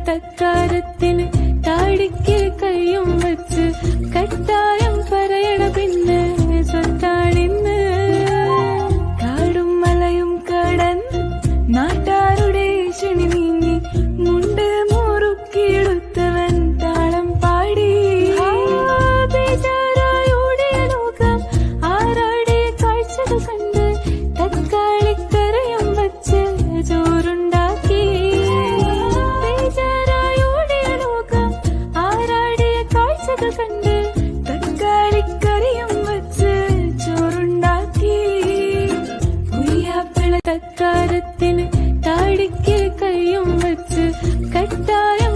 തക്കാരത്തിന് താടിക്ക് കൈയും വച്ച് കട്ടായം പറയണ പിന്നെ സ്വത്താണിന്ന്. കാടും മലയും കടന്ന് നാട്ടാരുടെ ക്ഷണി നീങ്ങി മുണ്ട് മുറുക്കിയെടുത്തവൻ താളം പാടി. ബേജാറായോടിയ ലോകം ആരാടിയ കാഴ്ചകൾ കണ്ട് തക്കാളിക്കരയും വച്ച് ചോറുണ്ടാക്കി. ബേജാറായോടിയ ലോകം ആരാടിയ കാഴ്ചകൾ കണ്ട് തക്കാളിക്കരയും വച്ച് ചോറുണ്ടാക്കി. ഉയ്യാപ്പിള തക്കാരത്തിന് താടിക്ക് കൈയും വച്ച് കട്ടായം